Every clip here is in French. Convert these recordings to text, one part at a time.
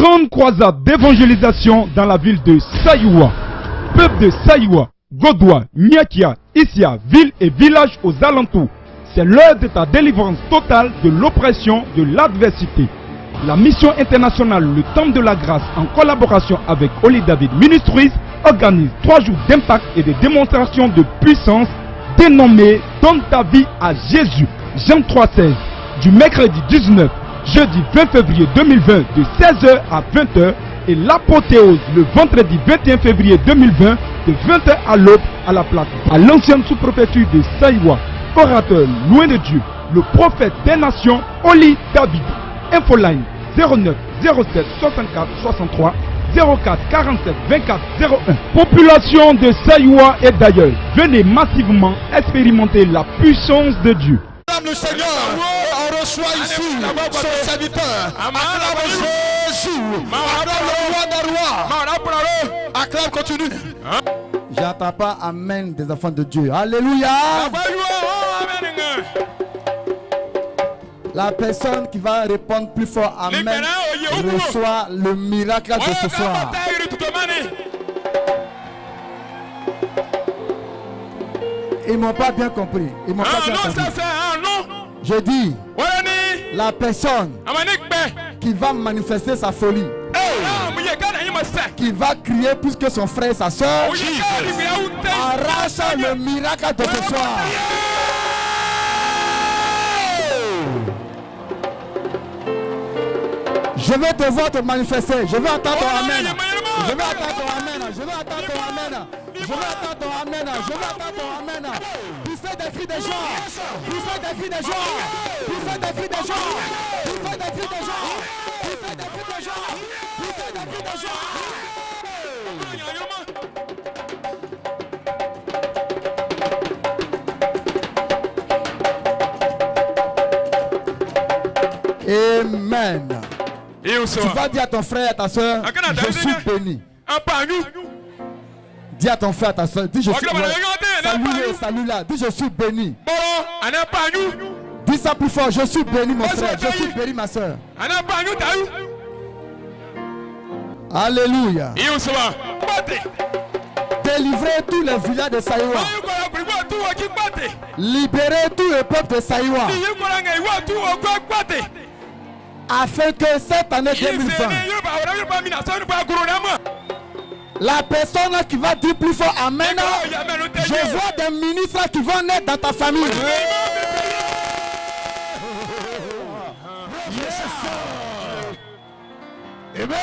Grande croisade d'évangélisation dans la ville de Saïwa. Peuple de Saïwa, Godoua, Nyakia, Issia, ville et village aux alentours. C'est l'heure de ta délivrance totale de l'oppression de l'adversité. La mission internationale Le Temple de la Grâce, en collaboration avec Holy David Ministries, organise 3 jours d'impact et de démonstration de puissance dénommée Donne ta vie à Jésus. Jean 3,16. Du mercredi 19, jeudi 20 février 2020 de 16h à 20h et l'apothéose le vendredi 21 février 2020 de 20h à l'aube à la place à l'ancienne sous-préfecture de Saïwa. Orateur loin de Dieu, le prophète des nations, Holy David. Infoline 09 07 64 63 04 47 24 01. Population de Saïwa et d'ailleurs, venez massivement expérimenter la puissance de Dieu. Le Seigneur, on reçoit ici son serviteur. Acclame Jésus. Acclame le roi des rois. Acclame, continue. J'attends pas amen des enfants de Dieu. Alléluia. La personne qui va répondre plus fort amen reçoit le miracle de ce soir. Ils m'ont pas bien compris. Ils m'ont pas bien compris. Je dis, la personne qui va manifester sa folie, qui va crier plus que son frère et sa soeur, arrache le miracle de ce soir. Je vais te voir te manifester. Je vais attendre ton amen. Je vais attendre ton amen. Je vais attendre ton amen. Je vais attendre ton amen. Je vais attendre ton amen. Poussez des cris de joie. Poussez des cris de joie. Poussez des cris de joie. Poussez des cris de joie. Poussez des cris de joie. Poussez des cris de joie. Amen. Tu vas dire à ton frère et à ta soeur, je suis béni. Dis à ton frère et à ta soeur, dis je suis béni. Salut là, dis je suis béni. Dis ça plus fort, je suis béni mon frère, je suis béni ma soeur. Alléluia. Délivrez tous les villages de Saïwa. Libérez tout le peuple de Saïwa. Afin que cette année 2020, la personne qui va dire plus fort amen, je vois des ministres qui vont naître dans ta famille. Amen.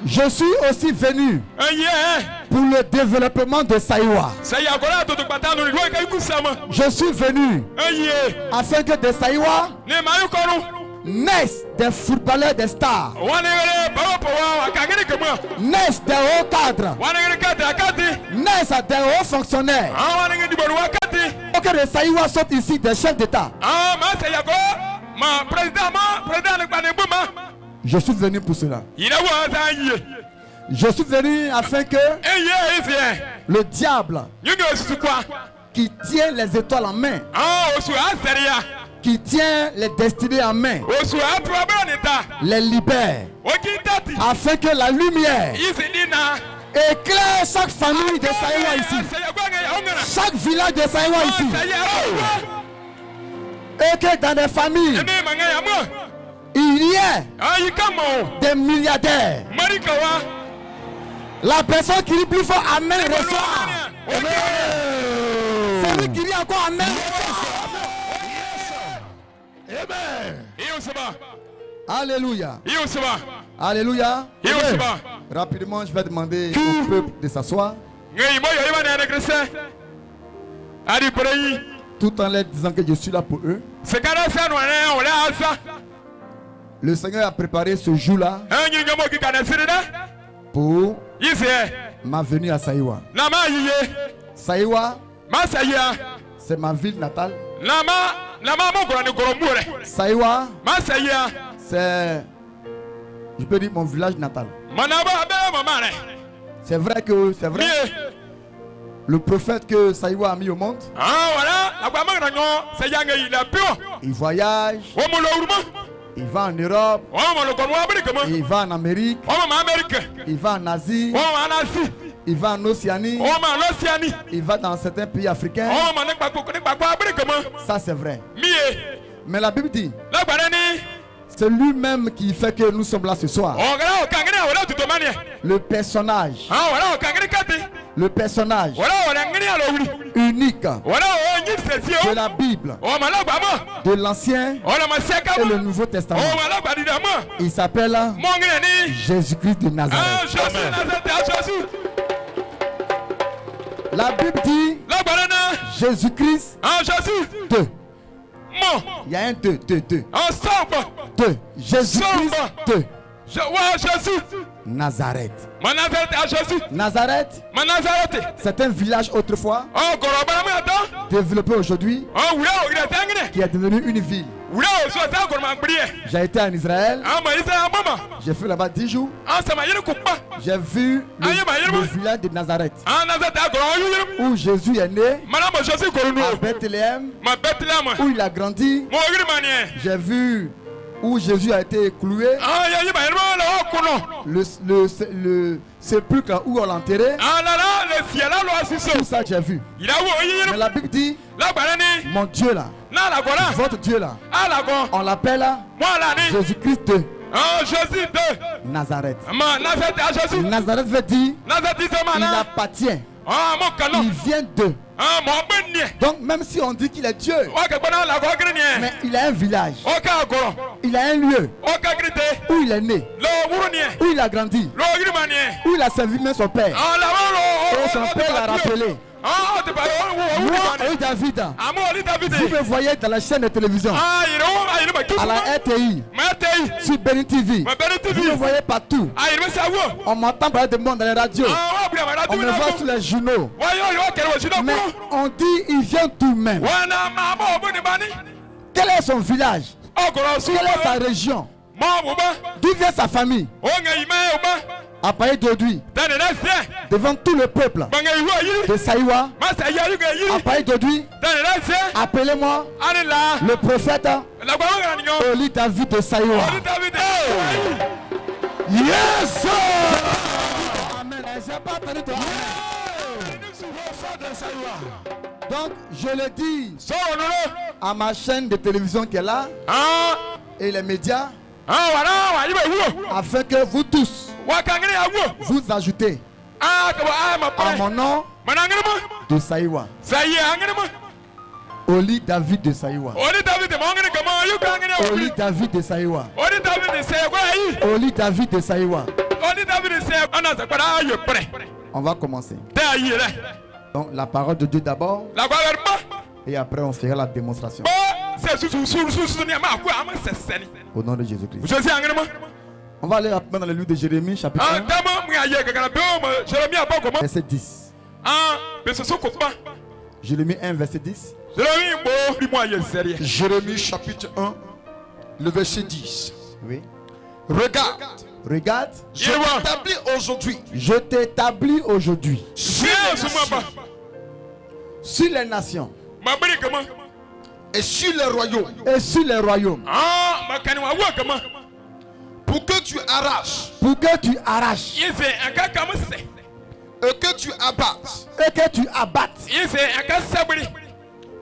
Je suis aussi venu pour le développement de Saïwa. Je suis venu afin que de Saïwa naissent des footballeurs, des stars, naissent des hauts cadres, naissent des hauts fonctionnaires. Pour que de Saïwa sortent ici des chefs d'État. Je suis venu pour cela. Je suis venu afin que le diable qui tient les étoiles en main, qui tient les destinées en main, les libère, afin que la lumière éclaire chaque famille de Saïwa ici, chaque village de Saïwa ici, et que dans des familles il y a des milliardaires. La personne qui dit plus fort amen reçoit. Celui qui dit encore amen. Alléluia. Alléluia. Rapidement, je vais demander au peuple de s'asseoir. Tout en leur disant que je suis là pour eux. Le Seigneur a préparé ce jour-là pour ma venue à Saïwa. Saïwa, c'est ma ville natale. Saïwa, c'est, je peux dire, mon village natal. C'est vrai. Le prophète que Saïwa a mis au monde, il voyage, Il va en Europe. Il va en Amérique. Il va en Asie. Il va en Océanie. Il va dans certains pays africains. Ça c'est vrai. Mais la Bible dit, c'est lui-même qui fait que nous sommes là ce soir. Le personnage. Le personnage unique de la Bible, de l'Ancien et le Nouveau Testament. Il s'appelle Jésus-Christ de Nazareth. La Bible dit Jésus-Christ 2. Il y a un 2. Jésus-Christ 2. Nazareth. Nazareth, c'est un village autrefois développé aujourd'hui qui est devenu une ville. J'ai été en Israël. J'ai fait là-bas 10 jours. J'ai vu le village de Nazareth où Jésus est né, à Bethléem, où il a grandi. J'ai vu où Jésus a été cloué, le sépulcre où on l'a enterré. Tout ça j'ai vu. Mais la Bible dit, mon Dieu là, votre Dieu là, on l'appelle Jésus-Christ de Nazareth. Nazareth veut dire, il appartient, il vient de. Donc même si on dit qu'il est Dieu, mais il a un village, il a un lieu où il est né, où il a grandi, où il a servi même son père. Et son père l'a rappelé. Moi et David, vous me voyez dans la chaîne de télévision, à la RTI, sur Bénin TV, vous me voyez partout. On m'entend parler de monde dans les radios, on me voit sur les journaux. Mais on dit il vient tout même. Quel est son village? Quelle est sa région? D'où vient sa famille? À parler d'aujourd'hui, devant tout le peuple de Saïwa, à parler d'aujourd'hui, appelez-moi le prophète Oli David de Saïwa. Yes! Amen. Donc, je le dis à ma chaîne de télévision qui est là et les médias, afin que vous tous vous ajoutez à mon nom de Saïwa. Oli David de Saïwa. Oli David de Saïwa. Oli David de Saïwa. On va commencer. Donc la parole de Dieu d'abord. Et après on fera la démonstration. Au nom de Jésus-Christ. On va aller rapidement dans le livre de Jérémie, chapitre 1, verset 10. Jérémie 1, verset 10. Jérémie chapitre 1, le verset 10. Oui. Regarde, je t'établis aujourd'hui. Je t'établis aujourd'hui sur les nations et sur les royaumes. Et sur les royaumes. Pour que tu arraches. Pour que tu arraches. Et que tu abattes. Et que tu abattes.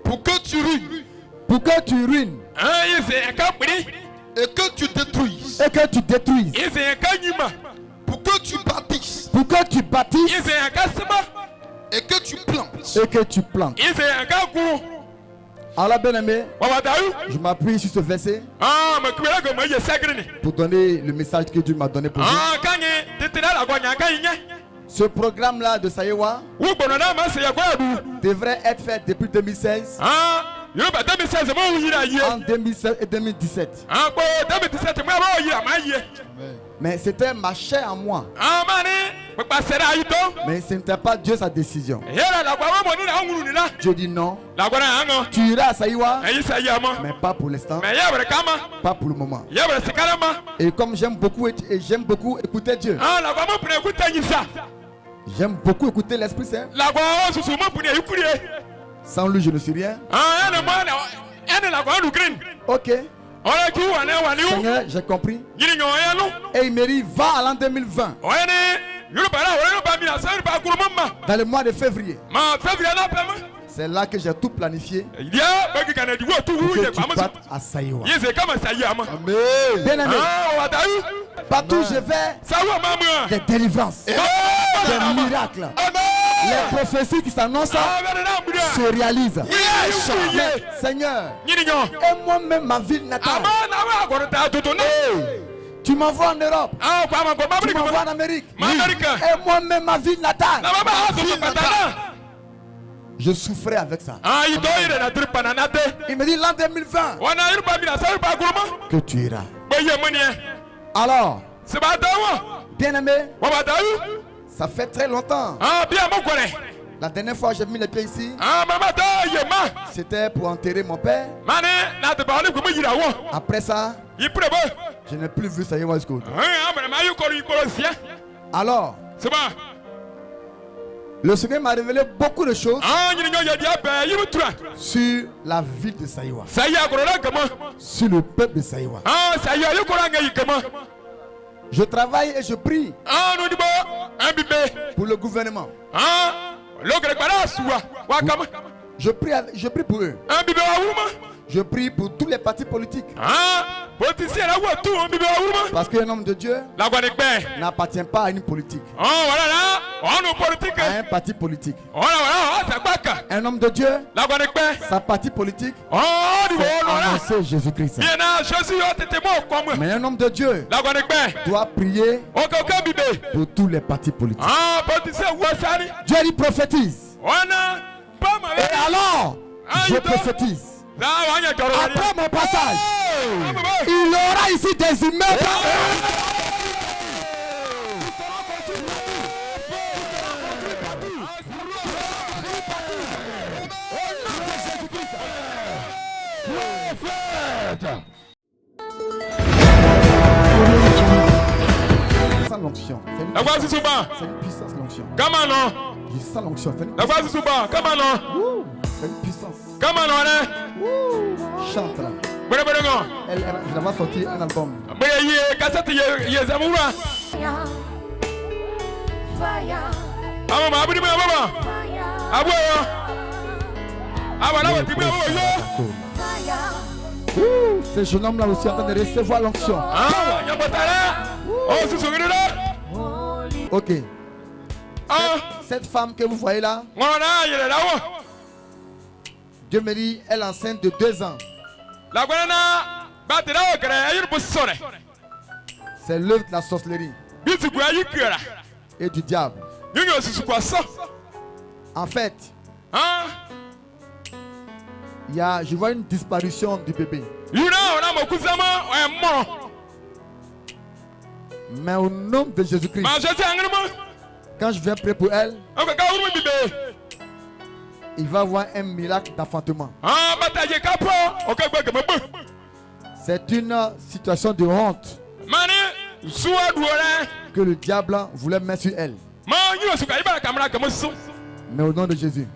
Pour que tu ruines. Pour que tu ruines. Et que tu détruises. Et que tu détruises. Pour que tu bâtisses. Pour que tu bâtisses. Et que tu plantes. Et que tu plantes. Alors bien aimé, je m'appuie sur ce verset pour donner le message que Dieu m'a donné pour vous. Ce programme-là de Saïwa devrait être fait depuis 2016. En 2016 et 2017. Mais c'était ma chair à moi. Mais ce n'était pas Dieu sa décision. Dieu dit non. Tu iras à Saïwa, mais pas pour l'instant. Pas pour le moment. Et comme j'aime beaucoup écouter Dieu. J'aime beaucoup écouter l'Esprit Saint. Sans lui, je ne suis rien. Ok. Seigneur, j'ai compris. Et il me dit, va à l'an 2020. Dans le mois de février. C'est là que j'ai tout planifié. Pour que tu partes à Saïwa. Bien aimé. Partout où je vais, des délivrances, des miracles. Les prophéties qui s'annoncent se réalisent. Mais, Seigneur, et moi-même ma ville natale. Tu m'envoies en Europe. Tu m'envoies en Amérique. Et moi-même ma ville natale. Je souffrais avec ça. Il me dit l'an 2020 que tu iras. Alors, bien aimé, ça fait très longtemps. La dernière fois que j'ai mis les pieds ici, c'était pour enterrer mon père. Après ça, je n'ai plus vu Saïwa jusqu'au bout. Alors, le Seigneur m'a révélé beaucoup de choses sur la ville de Saïwa, sur le peuple de Saïwa. Je travaille et je prie pour le gouvernement. Je prie pour eux. Je prie pour tous les partis politiques. Parce qu'un homme de Dieu n'appartient pas à une politique, à un parti politique. Un homme de Dieu, sa parti politique, c'est annoncer Jésus-Christ. Mais un homme de Dieu doit prier pour tous les partis politiques. Dieu dit prophétise. Et alors, je prophétise. Après mon passage, il y aura ici des immeubles. Sans l'onction. C'est une puissance l'onction. Je sens l'onction. C'est une puissance. Chante là. Je vais sortir un album. Ce jeune homme là aussi en train de recevoir l'onction. Ok. Cette femme que vous voyez là, Dieu me dit, elle est enceinte de 2 ans. C'est l'œuvre de la sorcellerie et du diable. En fait, je vois une disparition du bébé. Mais au nom de Jésus-Christ, quand je viens prier pour elle, il va avoir un miracle d'enfantement. C'est une situation de honte que le diable voulait mettre sur elle. Mais au nom de Jésus,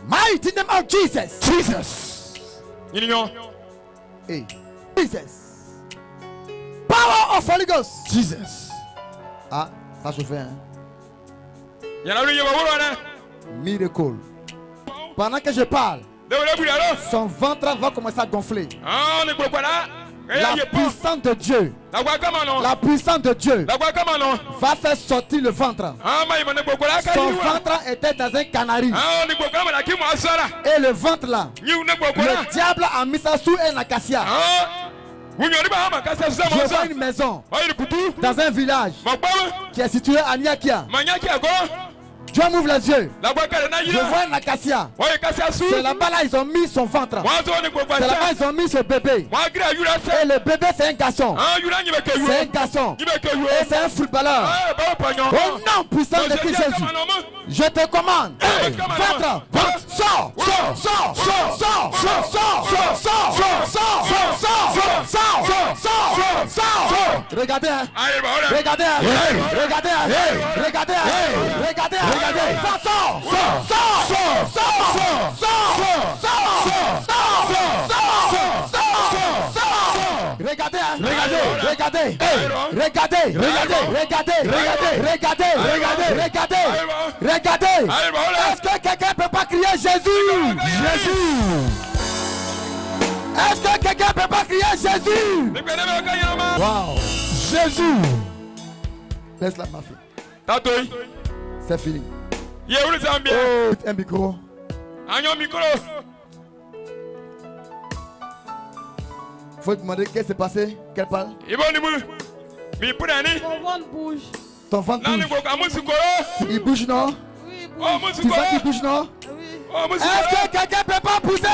mighty name of Jesus. Hey. Jesus. Power of Holy Ghost. Jesus. Ah, ça je fais. Miracle. Pendant que je parle, son ventre va commencer à gonfler. La puissance de Dieu, la puissance de Dieu va faire sortir le ventre. Son ventre était dans un canari. Et le ventre là, le diable a mis ça sous un acacia. Je vois une maison dans un village qui est situé à Niakia. Dieu m'ouvre les yeux. Je vois un acacia. C'est là-bas là ils ont mis son ventre. C'est là-bas ils ont mis ce bébé. Et le bébé c'est un garçon. C'est un garçon. Et c'est un footballeur. Au nom puissant de Christ Jésus, je te commande. Ventre, Sors. Regardez. Regardez. Regardez. Est-ce que quelqu'un peut pas crier Jésus? Est-ce que quelqu'un peut pas crier Jésus? Wow. Jésus. Laisse-la ma fille. C'est fini. Oh, un micro. Faut demander qu'est-ce qui s'est passé. Qu'elle parle. Mon ventre bouge. Ton ventre bouge. Il bouge, non? Oui, il bouge. Tu sens qu'il bouge, non? Oui. Est-ce que quelqu'un peut pas pousser?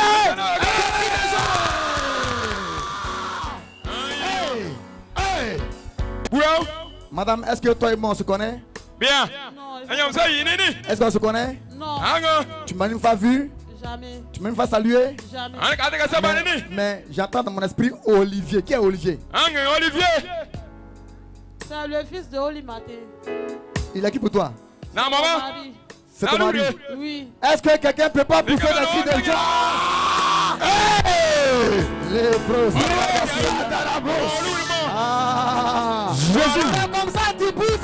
Madame, est-ce que toi et moi on se connaît? Bien. Non, Est-ce qu'on se connaît? non, Tu m'as une fois vu? jamais. Tu m'as une fois salué? Jamais. Mais j'entends dans mon esprit Olivier. Qui est Olivier? C'est le fils de Oli Maté. Il est qui pour toi? Mon mari. C'est ton mari? Oui. Est-ce que quelqu'un peut pas pousser le cri de joie? Les bros. Jésus. Comme ça, tu pousses.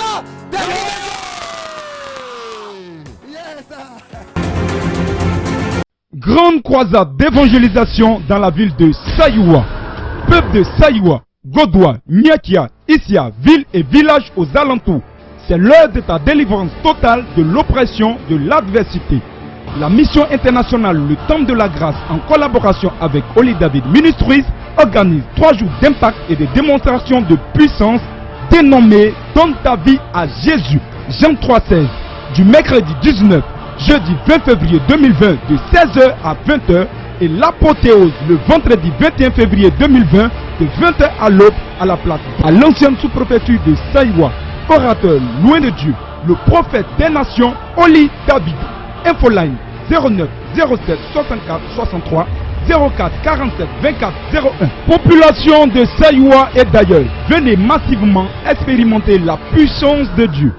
Grande croisade d'évangélisation dans la ville de Sayoua. Peuple de Sayoua, Godoua, Nyakia, Issia, ville et village aux alentours. C'est l'heure de ta délivrance totale de l'oppression, de l'adversité. La mission internationale Le Temple de la Grâce, en collaboration avec Holy David Ministries, organise 3 jours d'impact et de démonstration de puissance dénommée Donne ta vie à Jésus. Jean 3,16. Du mercredi 19, jeudi 20 février 2020 de 16h à 20h et l'apothéose le vendredi 21 février 2020 de 20h à l'aube à la place à l'ancienne sous-préfecture de Sayoua. Orateur loin de Dieu, le prophète des nations, Holy David. Infoline 09 07 64 63 04 47 24 01. Population de Sayoua et d'ailleurs, venez massivement expérimenter la puissance de Dieu.